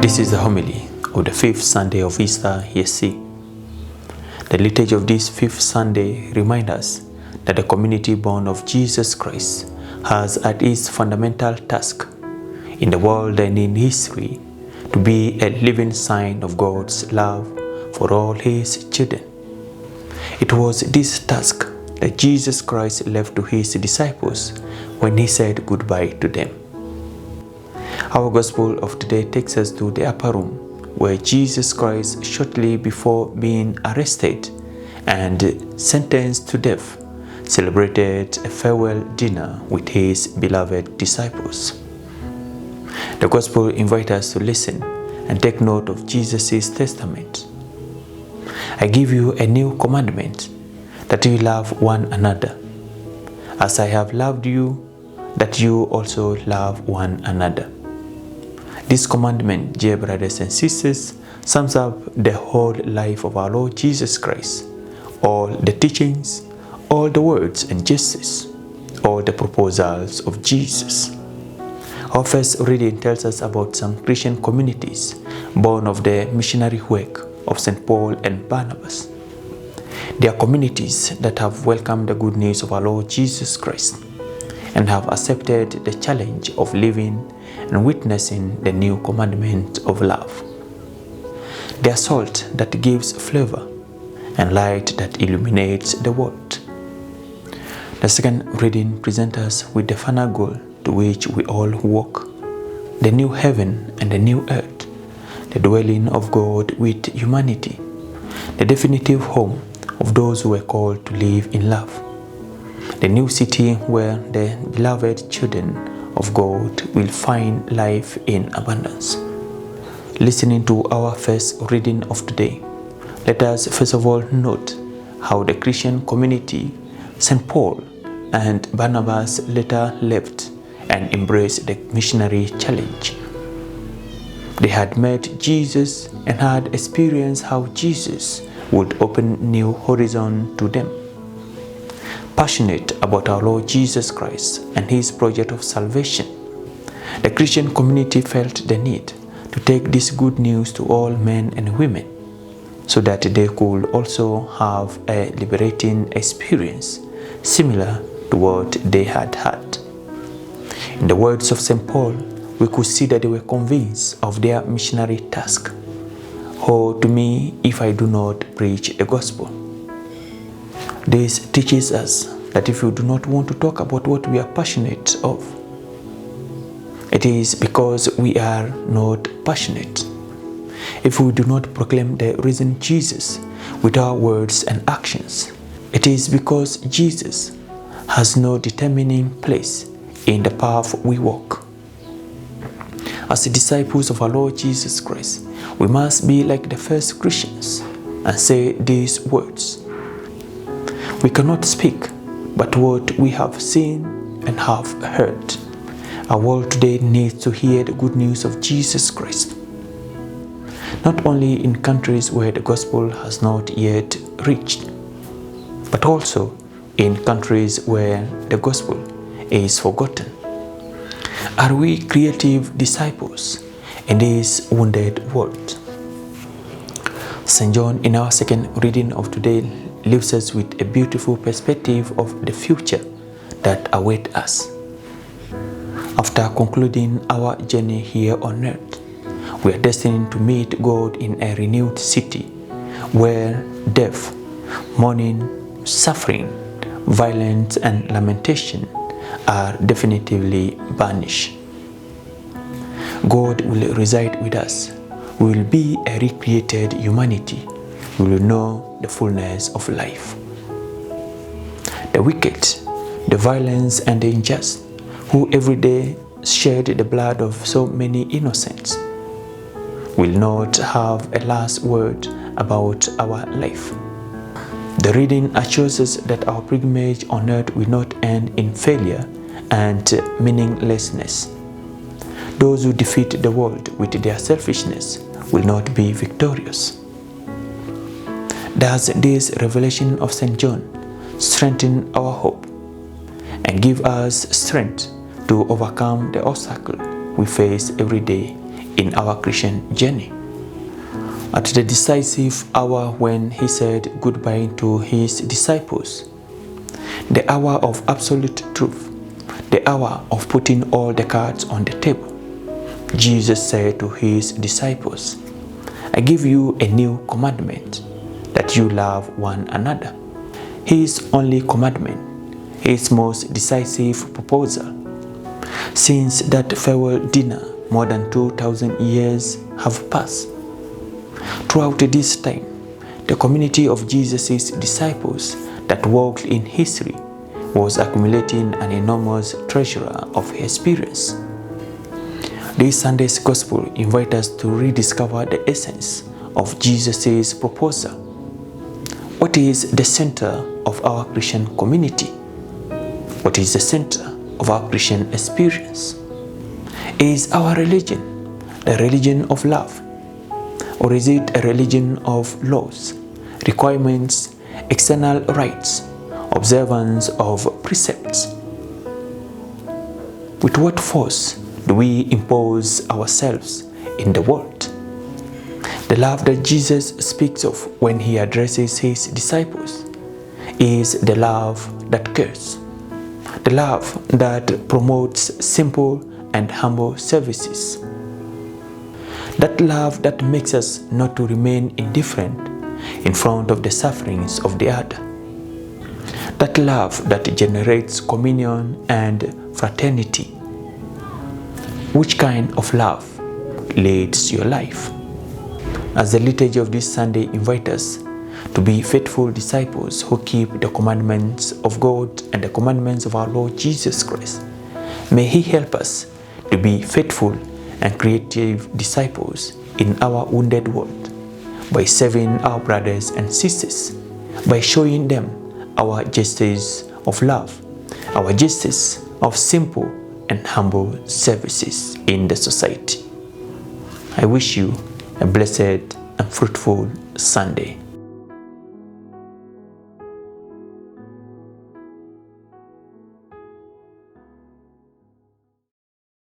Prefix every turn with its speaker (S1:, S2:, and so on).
S1: This is the homily of the fifth Sunday of Easter, ESC. The liturgy of this fifth Sunday reminds us that the community born of Jesus Christ has at its fundamental task in the world and in history to be a living sign of God's love for all His children. It was this task that Jesus Christ left to His disciples when He said goodbye to them. Our Gospel of today takes us to the upper room where Jesus Christ, shortly before being arrested and sentenced to death, celebrated a farewell dinner with His beloved disciples. The Gospel invites us to listen and take note of Jesus' testament. I give you a new commandment, that you love one another. As I have loved you, that you also love one another. This commandment, dear brothers and sisters, sums up the whole life of our Lord Jesus Christ, all the teachings, all the words and gestures, all the proposals of Jesus. Our first reading tells us about some Christian communities born of the missionary work of St. Paul and Barnabas. They are communities that have welcomed the good news of our Lord Jesus Christ and have accepted the challenge of living and witnessing the new commandment of love. They are salt that gives flavor and light that illuminates the world. The second reading presents us with the final goal to which we all walk, the new heaven and the new earth, the dwelling of God with humanity, the definitive home of those who are called to live in love, the new city where the beloved children of God will find life in abundance. Listening to our first reading of today, let us first of all note how the Christian community, St. Paul and Barnabas, later left and embraced the missionary challenge. They had met Jesus and had experienced how Jesus would open new horizons to them. Passionate about our Lord Jesus Christ and His project of salvation, the Christian community felt the need to take this good news to all men and women so that they could also have a liberating experience similar to what they had had. In the words of St. Paul, we could see that they were convinced of their missionary task. Woe to me if I do not preach the gospel. This teaches us that if we do not want to talk about what we are passionate of, it is because we are not passionate. If we do not proclaim the risen Jesus with our words and actions, it is because Jesus has no determining place in the path we walk. As the disciples of our Lord Jesus Christ, we must be like the first Christians and say these words. We cannot speak but what we have seen and have heard. Our world today needs to hear the good news of Jesus Christ, not only in countries where the gospel has not yet reached, but also in countries where the gospel is forgotten. Are we creative disciples in this wounded world? St. John, in our second reading of today, leaves us with a beautiful perspective of the future that awaits us. After concluding our journey here on earth, we are destined to meet God in a renewed city where death, mourning, suffering, violence, and lamentation are definitively banished. God will reside with us. We will be a recreated humanity. We will know the fullness of life. The wicked, the violent, and the unjust, who every day shed the blood of so many innocents, will not have a last word about our life. The reading assures us that our pilgrimage on earth will not end in failure and meaninglessness. Those who defeat the world with their selfishness will not be victorious. Does this revelation of St. John strengthen our hope and give us strength to overcome the obstacle we face every day in our Christian journey. At the decisive hour when he said goodbye to his disciples, the hour of absolute truth, the hour of putting all the cards on the table, Jesus said to his disciples, I give you a new commandment, that you love one another. His only commandment, his most decisive proposal. Since that farewell dinner, more than 2,000 years have passed. Throughout this time, the community of Jesus' disciples that walked in history was accumulating an enormous treasure of experience. This Sunday's Gospel invites us to rediscover the essence of Jesus' proposal. What is the center of our Christian community? What is the center of our Christian experience? Is our religion the religion of love? Or is it a religion of laws, requirements, external rites, observance of precepts? With what force do we impose ourselves in the world? The love that Jesus speaks of when he addresses his disciples is the love that cares, the love that promotes simple and humble services, that love that makes us not to remain indifferent in front of the sufferings of the other, that love that generates communion and fraternity. Which kind of love leads your life? As the liturgy of this Sunday invites us to be faithful disciples who keep the commandments of God and the commandments of our Lord Jesus Christ, may He help us to be faithful and creative disciples in our wounded world by serving our brothers and sisters, by showing them our gestures of love, our gestures of simple and humble services in the society. I wish you a blessed and fruitful Sunday.